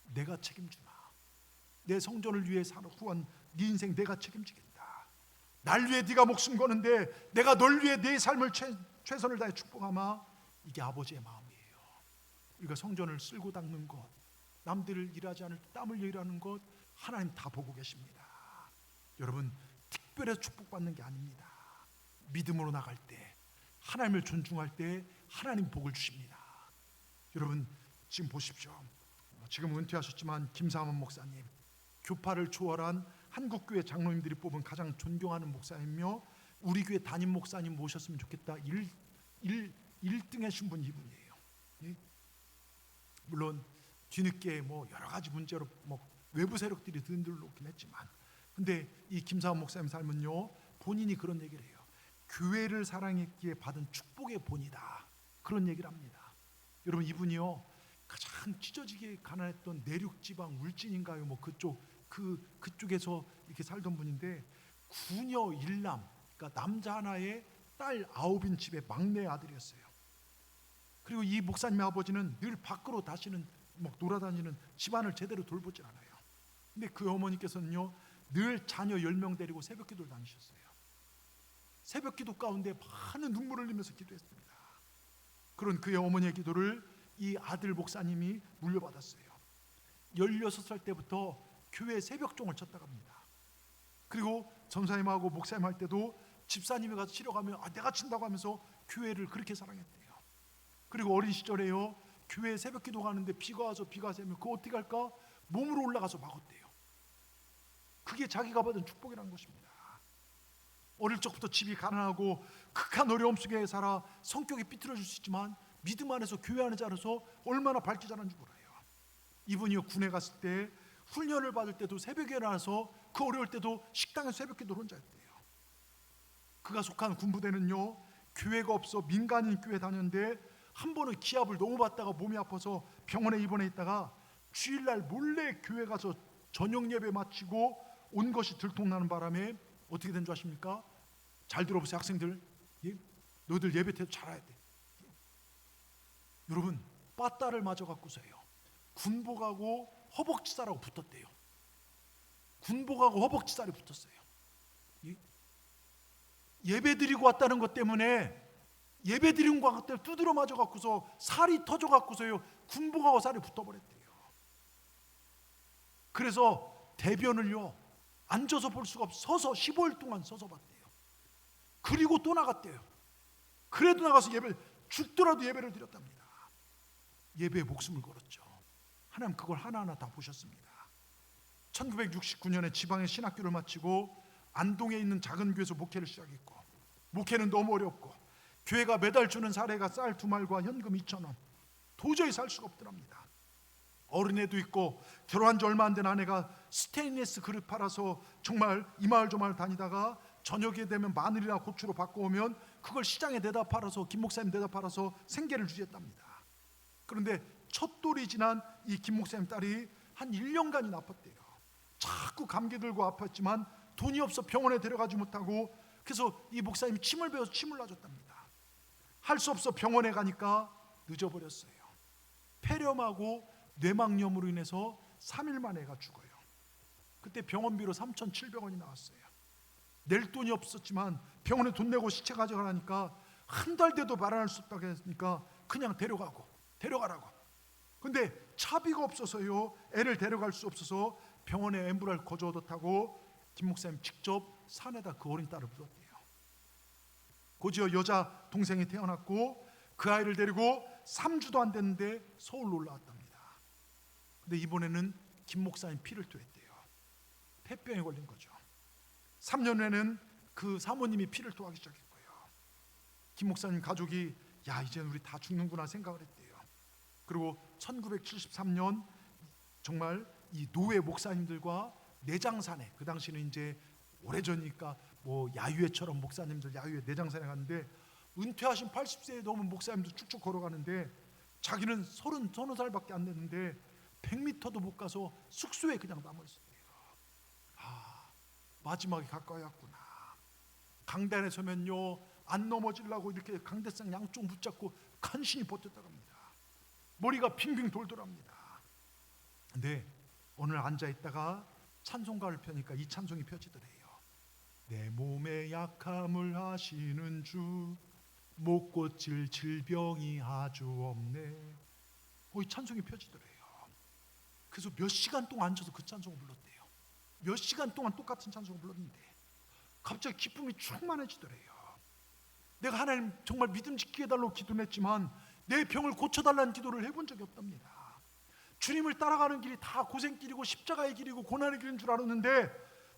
내가 책임지마. 내 성전을 위해 구한 네 인생 내가 책임지겠다. 날 위해 네가 목숨 거는데 내가 널 위해 내 삶을 최선을 다해 축복하마. 이게 아버지의 마음이에요. 우리가 성전을 쓸고 닦는 것, 남들을 일하지 않을 때 땀 흘려 일하는 것, 하나님 다 보고 계십니다. 여러분 특별히 축복받는 게 아닙니다. 믿음으로 나갈 때, 하나님을 존중할 때 하나님 복을 주십니다. 여러분 지금 보십시오. 지금 은퇴하셨지만 김삼원 목사님, 교파를 초월한 한국교회 장로님들이 뽑은 가장 존경하는 목사이며 우리 교회 담임 목사님 모셨으면 좋겠다 1등 하신 분이 이분이에요. 예? 물론 뒤늦게 뭐 여러 가지 문제로 뭐 외부 세력들이 흔들놓긴 했지만, 근데 이 김사원 목사님 삶은요, 본인이 그런 얘기를 해요. 교회를 사랑했기에 받은 축복의 본이다, 그런 얘기를 합니다. 여러분 이분이요, 가장 찢어지게 가난했던 내륙지방 울진인가요, 뭐 그쪽에서 이렇게 살던 분인데 구녀 일남, 그러니까 남자 하나에 딸 9인 집의 막내 아들이었어요. 그리고 이 목사님의 아버지는 늘 밖으로 다시는 막 돌아다니는, 집안을 제대로 돌보질 않아요. 근데 그 어머니께서는요, 늘 자녀 10명 데리고 새벽 기도를 다니셨어요. 새벽 기도 가운데 많은 눈물을 흘리면서 기도했습니다. 그런 그의 어머니의 기도를 이 아들 목사님이 물려받았어요. 16살 때부터 교회 새벽종을 쳤다고 합니다. 그리고 전사님하고 목사님 할 때도 집사님이 가서 치러 가면 내가 친다고 하면서 교회를 그렇게 사랑했대요. 그리고 어린 시절에요, 교회 새벽 기도 가는데 비가 와서 비가 새면 그거 어떻게 할까? 몸으로 올라가서 막았대요. 그게 자기가 받은 축복이라는 것입니다. 어릴 적부터 집이 가난하고 극한 어려움 속에 살아 성격이 삐뚤어질 수 있지만 믿음 안에서 교회 안에 자라서 얼마나 밝게 자란지 몰라요. 이분이요, 군에 갔을 때 훈련을 받을 때도 새벽에 일어나서 그 어려울 때도 식당에서 새벽 기도를 혼자 했대요. 그가 속한 군부대는요, 교회가 없어 민간인 교회 다녔는데 한 번은 기압을 너무 받다가 몸이 아파서 병원에 입원해 있다가 주일날 몰래 교회 가서 저녁 예배 마치고 온 것이 들통나는 바람에 어떻게 된 줄 아십니까? 잘 들어보세요, 학생들. 예? 너희들 예배 때 잘해야 돼. 여러분, 빠따를 맞아 갖고서요, 군복하고 허벅지살하고 붙었대요. 군복하고 허벅지살이 붙었어요. 예배 드리고 왔다는 것 때문에 예배 드린 것 때문에 두드려 맞아 갖고서 살이 터져 갖고서요, 군복하고 살이 붙어버렸대요. 그래서 대변을요, 앉아서 볼 수가 없어 서서 15일 동안 서서 봤대요. 그리고 또 나갔대요. 그래도 나가서 예배, 죽더라도 예배를 드렸답니다. 예배에 목숨을 걸었죠. 하나님 그걸 하나하나 다 보셨습니다. 1969년에 지방의 신학교를 마치고 안동에 있는 작은 교회에서 목회를 시작했고, 목회는 너무 어렵고 교회가 매달 주는 사례가 쌀 2말과 현금 2,000원, 도저히 살 수가 없더랍니다. 어린애도 있고 결혼한 지 얼마 안 된 아내가 스테인리스 그릇 팔아서 정말 이 마을 저 마을 다니다가 저녁에 되면 마늘이나 고추로 바꿔오면 그걸 시장에 내다 팔아서, 김 목사님 내다 팔아서 생계를 유지했답니다. 그런데 첫 돌이 지난 이 김 목사님 딸이 한 1년간이 나빴대요. 자꾸 감기 들고 아팠지만 돈이 없어 병원에 데려가지 못하고, 그래서 이 목사님이 침을 배워서 침을 놔줬답니다. 할 수 없어 병원에 가니까 늦어버렸어요. 폐렴하고 뇌막염으로 인해서 3일 만에 애가 죽어요. 그때 병원비로 3,700원이 나왔어요. 낼 돈이 없었지만 병원에 돈 내고 시체 가져가라니까 한 달 돼도 마련할 수 없다고 했으니까 그냥 데려가라고. 근데 차비가 없어서요, 애를 데려갈 수 없어서 병원에 앰뷸런스 거저도 타고 김 목사님 직접 산에다 그 어린 딸을 묻었대요. 곧이어 여자 동생이 태어났고 그 아이를 데리고 3주도 안 됐는데 서울로 올라왔답니다. 근데 이번에는 김 목사님 피를 토했대요. 폐병에 걸린 거죠. 3년 후에는 그 사모님이 피를 토하기 시작했고요. 김 목사님 가족이 이제는 우리 다 죽는구나 생각을 했대요. 그리고 1973년 정말 이 노회 목사님들과 내장산에, 그 당시는 이제 오래전이니까 뭐 야유회처럼 목사님들 야유회 내장산에 갔는데, 은퇴하신 80세에 넘은 목사님도 쭉쭉 걸어가는데 자기는 30살밖에 안 됐는데 100m도 못 가서 숙소에 그냥 남아있었대요. 마지막이 가까이 왔구나. 강단에 서면요, 안 넘어지려고 이렇게 강대상 양쪽 붙잡고 간신히 버텼다고 합니다. 머리가 빙빙 돌더랍니다. 근데 오늘 앉아있다가 찬송가를 펴니까 이 찬송이 펴지더래요. 내 몸의 약함을 아시는 주, 못 고칠 질병이 아주 없네. 이 찬송이 펴지더래요. 그래서 몇 시간 동안 앉아서 그 찬송을 불렀대요. 몇 시간 동안 똑같은 찬송을 불렀는데 갑자기 기쁨이 충만해지더래요. 내가 하나님 정말 믿음직하게 해달라고 기도했지만 내 병을 고쳐달라는 기도를 해본 적이 없답니다. 주님을 따라가는 길이 다 고생길이고 십자가의 길이고 고난의 길인 줄 알았는데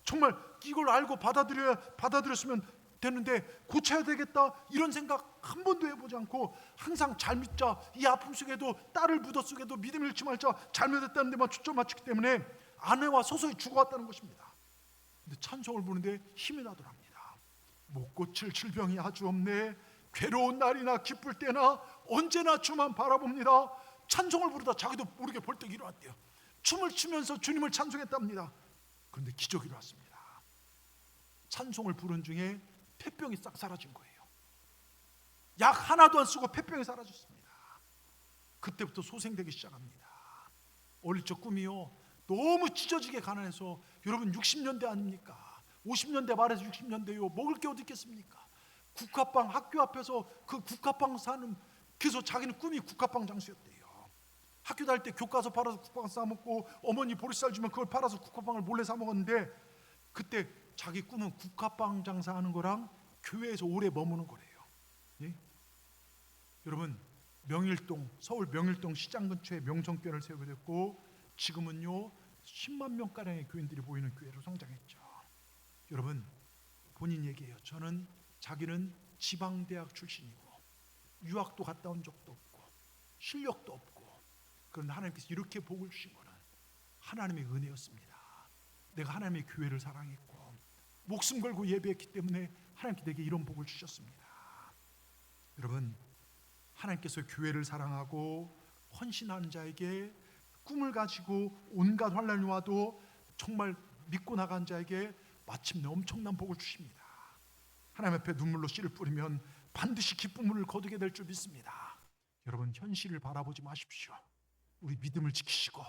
정말 이걸 알고 받아들였으면 되는데 고쳐야 되겠다 이런 생각 한 번도 해보지 않고 항상 잘 믿자, 이 아픔 속에도 딸을 묻어 속에도 믿음 잃지 말자, 잘못했다는 데만 초점 맞추기 때문에 아내와 서서히 죽어왔다는 것입니다. 근데 찬송을 부르는데 힘이 나더랍니다. 못 고칠 질병이 아주 없네, 괴로운 날이나 기쁠 때나 언제나 주만 바라봅니다. 찬송을 부르다 자기도 모르게 벌떡 일어났대요. 춤을 추면서 주님을 찬송했답니다. 그런데 기적이 일어났습니다. 찬송을 부른 중에 폐병이 싹 사라진 거예요. 약 하나도 안 쓰고 폐병이 사라졌습니다. 그때부터 소생되기 시작합니다. 어릴 적 꿈이요, 너무 찢어지게 가난해서, 여러분 60년대 아닙니까? 50년대 말에서 60년대요, 먹을 게 어디 있겠습니까? 국화빵, 학교 앞에서 그 국화빵 사는, 그래서 자기는 꿈이 국화빵 장수였대요. 학교 다닐 때 교과서 팔아서 국밥 싸 먹고 어머니 보리쌀 주면 그걸 팔아서 국화빵을 몰래 사 먹었는데 그때 자기 꿈은 국화빵 장사하는 거랑 교회에서 오래 머무는 거래요. 예? 여러분, 명일동, 서울 명일동 시장 근처에 명성교회를 세우게 됐고 지금은요 10만 명가량의 교인들이 모이는 교회로 성장했죠. 여러분, 본인 얘기해요. 자기는 지방대학 출신이고 유학도 갔다 온 적도 없고 실력도 없고, 그런데 하나님께서 이렇게 복을 주신 거는 하나님의 은혜였습니다. 내가 하나님의 교회를 사랑했고 목숨 걸고 예배했기 때문에 하나님께 내게 이런 복을 주셨습니다. 여러분, 하나님께서 교회를 사랑하고 헌신하는 자에게, 꿈을 가지고 온갖 환난이 와도 정말 믿고 나간 자에게 마침내 엄청난 복을 주십니다. 하나님 앞에 눈물로 씨를 뿌리면 반드시 기쁨을 거두게 될 줄 믿습니다. 여러분, 현실을 바라보지 마십시오. 우리 믿음을 지키시고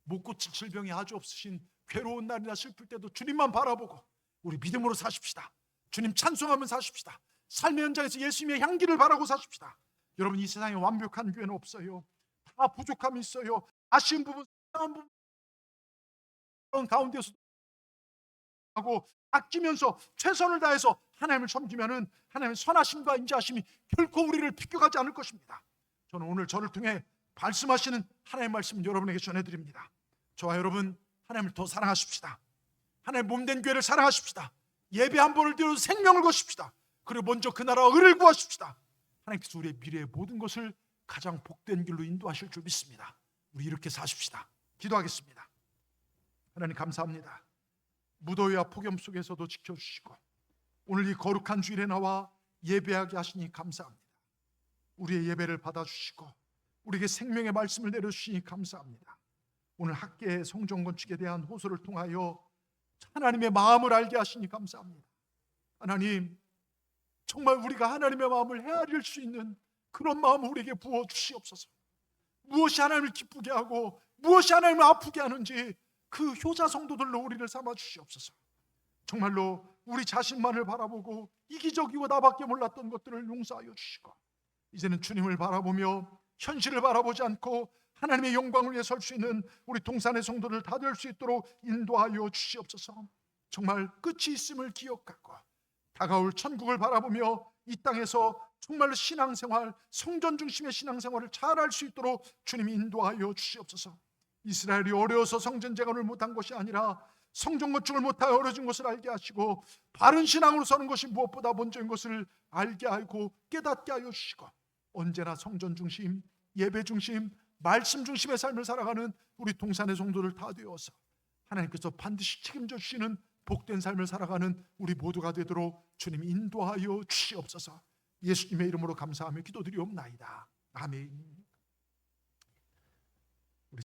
못 고칠 질병이 아주 없으신 괴로운 날이나 슬플 때도 주님만 바라보고 우리 믿음으로 사십시다. 주님 찬송하면 사십시다. 삶의 현장에서 예수님의 향기를 바라고 사십시다. 여러분, 이 세상에 완벽한 교회는 없어요. 다 부족함이 있어요. 아쉬운 부분, 이상한 부분 가운데서 하고 아끼면서 최선을 다해서 하나님을 섬기면은 하나님의 선하심과 인자하심이 결코 우리를 비껴가지 않을 것입니다. 저는 오늘 저를 통해 말씀하시는 하나님의 말씀 여러분에게 전해드립니다. 저와 여러분, 하나님을 더 사랑하십시다. 하나님 몸된 교회를 사랑하십시다. 예배 한 번을 드려도 생명을 거십시다. 그리고 먼저 그 나라와 의를 구하십시다. 하나님께서 우리의 미래의 모든 것을 가장 복된 길로 인도하실 줄 믿습니다. 우리 이렇게 사십시다. 기도하겠습니다. 하나님 감사합니다. 무더위와 폭염 속에서도 지켜주시고 오늘 이 거룩한 주일에 나와 예배하게 하시니 감사합니다. 우리의 예배를 받아주시고 우리에게 생명의 말씀을 내려주시니 감사합니다. 오늘 학계의 성전 건축에 대한 호소를 통하여 하나님의 마음을 알게 하시니 감사합니다. 하나님, 정말 우리가 하나님의 마음을 헤아릴 수 있는 그런 마음을 우리에게 부어주시옵소서. 무엇이 하나님을 기쁘게 하고 무엇이 하나님을 아프게 하는지 그 효자 성도들로 우리를 삼아 주시옵소서. 정말로 우리 자신만을 바라보고 이기적이고 나밖에 몰랐던 것들을 용서하여 주시고 이제는 주님을 바라보며 현실을 바라보지 않고 하나님의 영광을 위해 설 수 있는 우리 동산의 성도들 다 될 수 있도록 인도하여 주시옵소서. 정말 끝이 있음을 기억하고 다가올 천국을 바라보며 이 땅에서 정말로 신앙생활, 성전 중심의 신앙생활을 잘할 수 있도록 주님이 인도하여 주시옵소서. 이스라엘이 어려워서 성전 재건을 못한 것이 아니라 성전 건축을 못하여 어려진 것을 알게 하시고 바른 신앙으로 서는 것이 무엇보다 먼저인 것을 알게 하고 깨닫게 하여 주시고 언제나 성전 중심, 예배 중심, 말씀 중심의 삶을 살아가는 우리 동산의 성도들 다 되어서 하나님께서 반드시 책임져 주시는 복된 삶을 살아가는 우리 모두가 되도록 주님 인도하여 주시옵소서. 예수님의 이름으로 감사하며 기도드리옵나이다. 아멘.